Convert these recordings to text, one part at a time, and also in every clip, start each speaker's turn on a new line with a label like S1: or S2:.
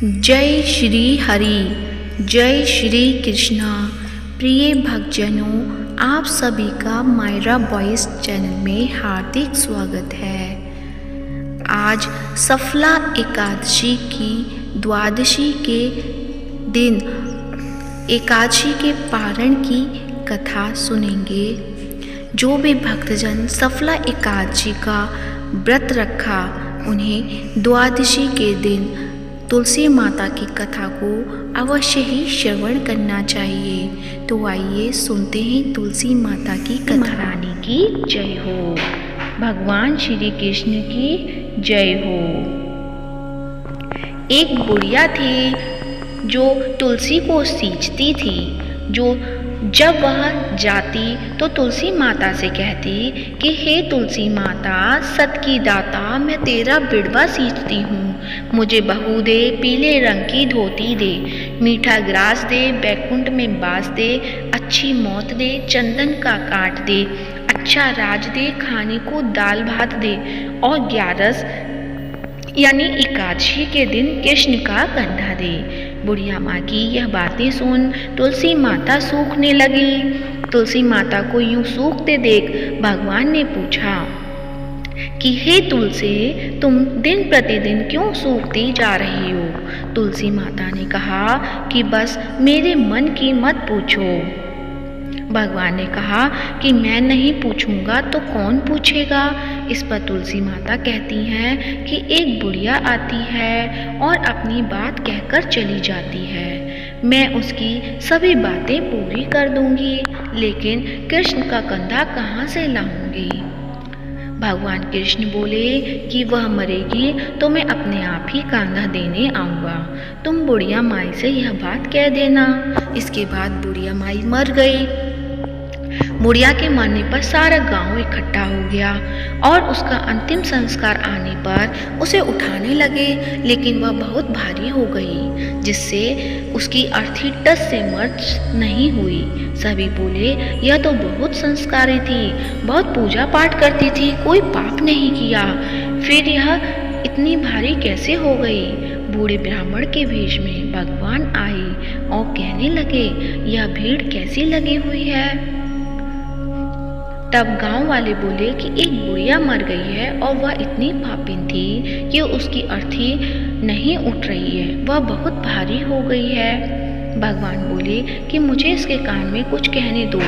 S1: जय श्री हरि, जय श्री कृष्णा। प्रिय भक्तजनों, आप सभी का मायरा वॉइस चैनल में हार्दिक स्वागत है। आज सफला एकादशी की द्वादशी के दिन एकादशी के पारण की कथा सुनेंगे। जो भी भक्तजन सफला एकादशी का व्रत रखा, उन्हें द्वादशी के दिन तुलसी माता की कथा को अवश्य ही श्रवण करना चाहिए। तो आइए सुनते हैं तुलसी माता की कथा। महारानी की जय हो, भगवान श्री कृष्ण की जय हो। एक बुढ़िया थी जो तुलसी को सींचती थी। जो जब वह जाती तो तुलसी माता से कहती कि हे तुलसी माता, सत की दाता, मैं तेरा बिड़वा सींचती हूँ। मुझे बहू दे, पीले रंग की धोती दे, मीठा ग्रास दे, बैकुंठ में बास दे, अच्छी मौत दे, चंदन का काट दे, अच्छा राज दे, खाने को दाल भात दे, और 11 यानी एकादशी के दिन कृष्ण का कंधा दे। बुढ़िया माँ की यह बातें सुन तुलसी माता सूखने लगी। तुलसी माता को यूं सूखते देख भगवान ने पूछा कि हे तुलसी, तुम दिन प्रतिदिन क्यों सूखती जा रही हो? तुलसी माता ने कहा कि बस मेरे मन की मत पूछो। भगवान ने कहा कि मैं नहीं पूछूंगा तो कौन पूछेगा? इस पर तुलसी माता कहती हैं कि एक बुढ़िया आती है और अपनी बात कहकर चली जाती है। मैं उसकी सभी बातें पूरी कर दूंगी, लेकिन कृष्ण का कंधा कहाँ से लाऊंगी? भगवान कृष्ण बोले कि वह मरेगी तो मैं अपने आप ही कांधा देने आऊँगा। तुम बुढ़िया माई से यह बात कह देना। इसके बाद बुढ़िया माई मर गई। बुढ़िया के मरने पर सारा गांव इकट्ठा हो गया और उसका अंतिम संस्कार आने पर उसे उठाने लगे, लेकिन वह बहुत भारी हो गई, जिससे उसकी अर्थी टस से मर्च नहीं हुई। सभी बोले, यह तो बहुत संस्कारी थी, बहुत पूजा पाठ करती थी, कोई पाप नहीं किया, फिर यह इतनी भारी कैसे हो गई? बूढ़े ब्राह्मण के वेश में भगवान आए और कहने लगे, यह भीड़ कैसी लगी हुई है? तब गांव वाले बोले कि एक बुढ़िया मर गई है और वह इतनी पापिन थी कि उसकी अर्थी नहीं उठ रही है, वह बहुत भारी हो गई है। भगवान बोले कि मुझे इसके कान में कुछ कहने दो,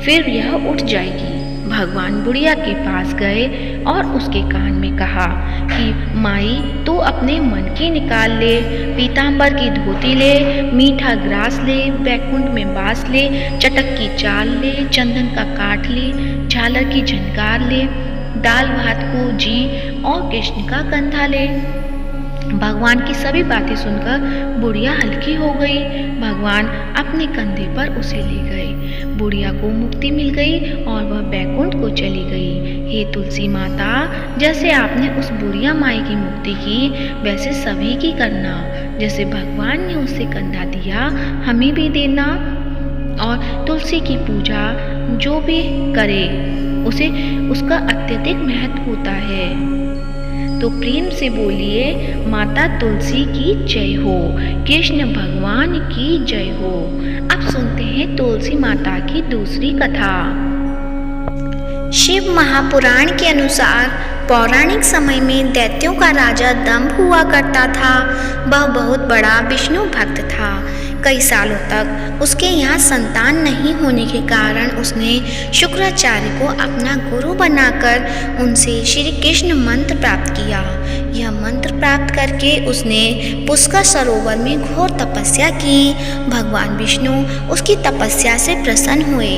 S1: फिर यह उठ जाएगी। भगवान बुढ़िया के पास गए और उसके कान में कहा कि माई, तू अपने मन की निकाल ले, पीतांबर की धोती ले, मीठा ग्रास ले, बैकुंठ में बास ले, चटक की चाल ले, चंदन का काट ले, झालर की झनकार ले, दाल भात को जी और कृष्ण का कंधा ले। भगवान की सभी बातें सुनकर बुढ़िया हल्की हो गई। भगवान अपने कंधे पर उसे ले गए। बुढ़िया को मुक्ति मिल गई और वह बैकुंठ को चली गई। हे तुलसी माता, जैसे आपने उस बुढ़िया माई की मुक्ति की, वैसे सभी की करना। जैसे भगवान ने उसे कंधा दिया, हमें भी देना। और तुलसी की पूजा जो भी करे, उसे उसका अत्यधिक महत्व होता है। तो प्रेम से बोलिए, माता तुलसी की जय हो, कृष्ण भगवान की जय हो। अब सुनते हैं तुलसी माता की दूसरी कथा।
S2: शिव महापुराण के अनुसार पौराणिक समय में दैत्यों का राजा दंभ हुआ करता था। वह बहुत बड़ा विष्णु भक्त था। कई सालों तक उसके यहाँ संतान नहीं होने के कारण उसने शुक्राचार्य को अपना गुरु बनाकर उनसे श्री कृष्ण मंत्र प्राप्त किया। यह मंत्र प्राप्त करके उसने पुष्कर सरोवर में घोर तपस्या की। भगवान विष्णु उसकी तपस्या से प्रसन्न हुए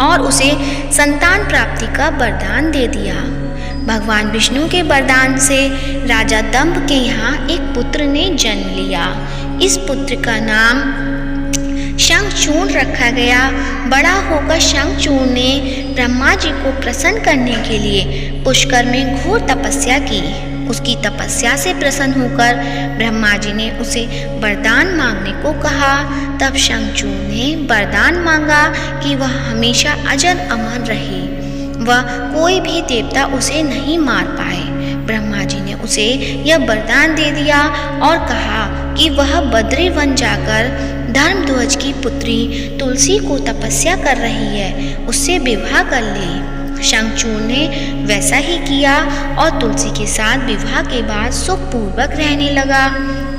S2: और उसे संतान प्राप्ति का वरदान दे दिया। भगवान विष्णु के वरदान से राजा दंभ के यहाँ एक पुत्र ने जन्म लिया। इस पुत्र का नाम शंखचूर्ण रखा गया। बड़ा होकर शंखचूर्ण ने ब्रह्मा जी को प्रसन्न करने के लिए पुष्कर में घोर तपस्या की। उसकी तपस्या से प्रसन्न होकर ब्रह्मा जी ने उसे वरदान मांगने को कहा। तब शंखचूर्ण ने वरदान मांगा कि वह हमेशा अजर अमर रहे, वह कोई भी देवता उसे नहीं मार पाए। ब्रह्मा जी ने उसे यह वरदान दे दिया और कहा कि वह बद्री वन जाकर धर्मध्वज की पुत्री तुलसी को तपस्या कर रही है, उससे विवाह कर ले। शंखचूड़ ने वैसा ही किया और तुलसी के साथ विवाह के बाद सुखपूर्वक रहने लगा।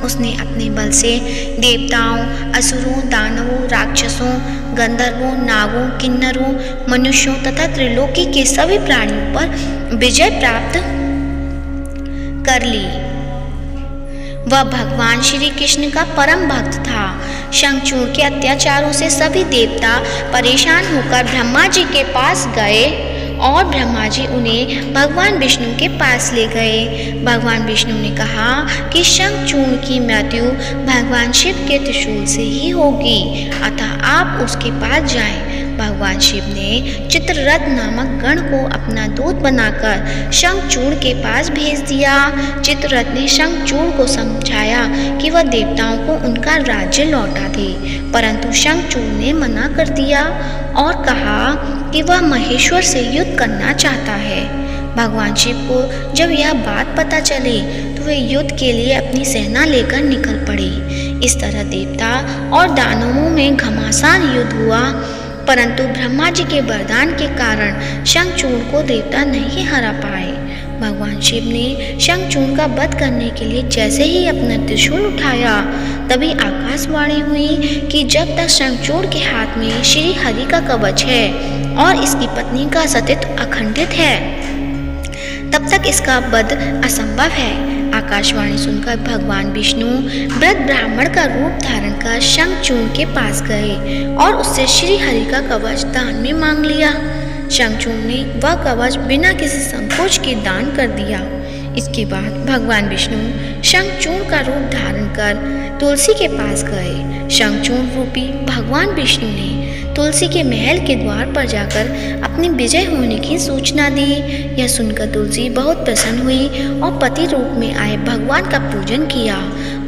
S2: उसने अपने बल से देवताओं, असुरों, दानवों, राक्षसों, गंधर्वों, नागों, किन्नरों, मनुष्यों तथा त्रिलोकी के सभी प्राणियों पर विजय प्राप्त कर ली। वह भगवान श्री कृष्ण का परम भक्त था। शंखचूड़ के अत्याचारों से सभी देवता परेशान होकर ब्रह्मा जी के पास गए और ब्रह्मा जी उन्हें भगवान विष्णु के पास ले गए। भगवान विष्णु ने कहा कि शंखचूड़ की मृत्यु भगवान शिव के त्रिशूल से ही होगी, अतः आप उसके पास जाएं। भगवान शिव ने चित्ररथ नामक गण को अपना दूत बनाकर शंखचूड़ के पास भेज दिया। चित्ररथ ने शंखचूड़ को समझाया कि वह देवताओं को उनका राज्य लौटा दे, परंतु शंखचूड़ ने मना कर दिया और कहा कि वह महेश्वर से युद्ध करना चाहता है। भगवान शिव को जब यह बात पता चली तो वे युद्ध के लिए अपनी सेना लेकर निकल पड़े। इस तरह देवता और दानवों में घमासान युद्ध हुआ, परंतु ब्रह्मा जी के वरदान के कारण शंखचूड़ को देवता नहीं हरा पाए। भगवान शिव ने शंखचूड़ का वध करने के लिए जैसे ही अपना त्रिशूल उठाया, तभी आकाशवाणी हुई कि जब तक शंखचूड़ के हाथ में श्री हरि का कवच है और इसकी पत्नी का सतीत्व अखंडित है, तब तक इसका वध असंभव है। आकाशवाणी सुनकर भगवान विष्णु वृद्ध ब्राह्मण का रूप धारण कर शंखचूड़ के पास गए और उससे श्री हरि का कवच दान में मांग लिया। शंखचूड़ ने वह कवच बिना किसी संकोच के दान कर दिया। इसके बाद भगवान विष्णु शंखचूड़ का रूप धारण कर तुलसी के पास गए। शंखचूड़ रूपी भगवान विष्णु ने तुलसी के महल के द्वार पर जाकर अपनी विजय होने की सूचना दी। यह सुनकर तुलसी बहुत प्रसन्न हुई और पति रूप में आए भगवान का पूजन किया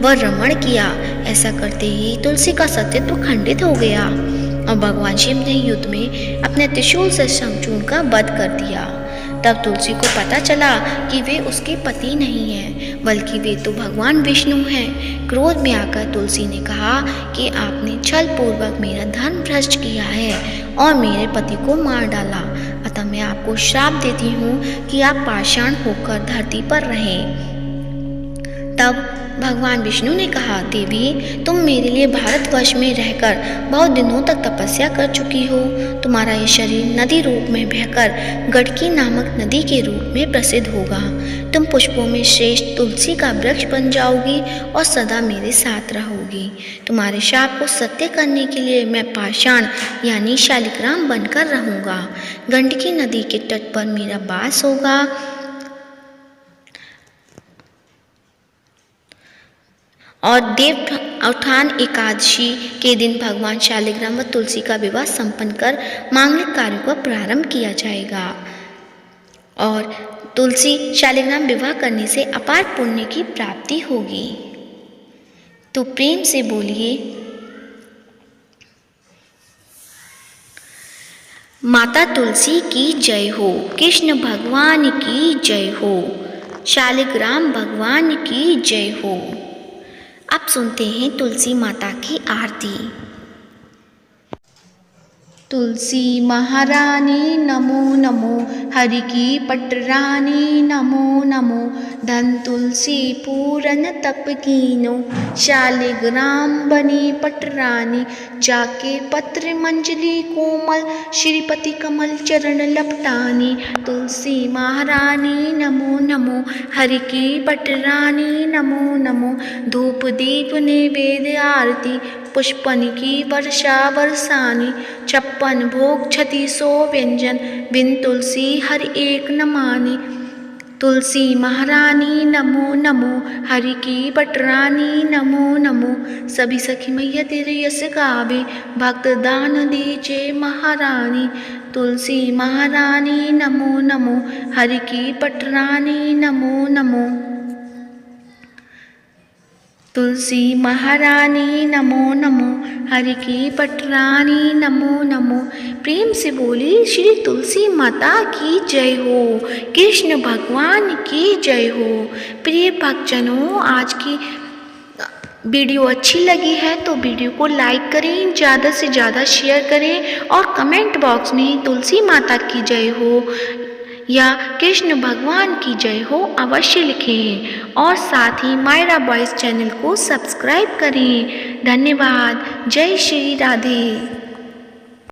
S2: व रमण किया। ऐसा करते ही तुलसी का सतीत्व खंडित हो गया और भगवान शिव ने युद्ध में अपने त्रिशूल से शंखचूड़ का वध कर दिया। तब तुलसी को पता चला कि वे उसके पति नहीं हैं, बल्कि वे तो भगवान विष्णु हैं। क्रोध में आकर तुलसी ने कहा कि आपने छल पूर्वक मेरा धर्म भ्रष्ट किया है और मेरे पति को मार डाला, अतः मैं आपको श्राप देती हूँ कि आप पाषाण होकर धरती पर रहें। तब भगवान विष्णु ने कहा, देवी तुम मेरे लिए भारतवर्ष में रहकर बहुत दिनों तक तपस्या कर चुकी हो। तुम्हारा ये शरीर नदी रूप में बहकर गंडकी नामक नदी के रूप में प्रसिद्ध होगा। तुम पुष्पों में श्रेष्ठ तुलसी का वृक्ष बन जाओगी और सदा मेरे साथ रहोगी। तुम्हारे शाप को सत्य करने के लिए मैं पाषाण यानी शालिग्राम बनकर रहूँगा। गंडकी नदी के तट पर मेरा वास होगा और देवउत्थान एकादशी के दिन भगवान शालिग्राम व तुलसी का विवाह संपन्न कर मांगलिक कार्यों का प्रारंभ किया जाएगा और तुलसी शालिग्राम विवाह करने से अपार पुण्य की प्राप्ति होगी। तो प्रेम से बोलिए, माता तुलसी की जय हो, कृष्ण भगवान की जय हो, शालिग्राम भगवान की जय हो। अब सुनते हैं तुलसी माता की आरती।
S1: तुलसी महारानी नमो नमो, हरि की पटरानी नमो नमो, धन तुलसी पूरन तप कीनो, शालिग्राम बनी पटरानी, जाके पत्र मंजली कोमल, श्रीपति कमल चरण लपटानी। तुलसी महारानी नमो नमो, हरि की पटरानी नमो नमो, धूप दीप नैवेद्य आरती, पुष्पन की वर्षा बरसानी, 56 भोग 3600 व्यंजन, बिन तुलसी हर एक न मानी। तुलसी महारानी नमो नमो, हरि की पटरानी नमो नमो, सभी सखी मैया तेरे यश गावे, भक्त दान दीजे महारानी। तुलसी महारानी नमो नमो, हरि की पटरानी नमो नमो। तुलसी महारानी नमो नमो, हरि की पटरानी नमो नमो। प्रेम से बोली श्री तुलसी माता की जय हो, कृष्ण भगवान की जय हो। प्रिय भक्तजनों, आज की वीडियो अच्छी लगी है तो वीडियो को लाइक करें, ज़्यादा से ज़्यादा शेयर करें और कमेंट बॉक्स में तुलसी माता की जय हो या कृष्ण भगवान की जय हो अवश्य लिखें और साथ ही मायरा बॉयज़ चैनल को सब्सक्राइब करें। धन्यवाद। जय श्री राधे।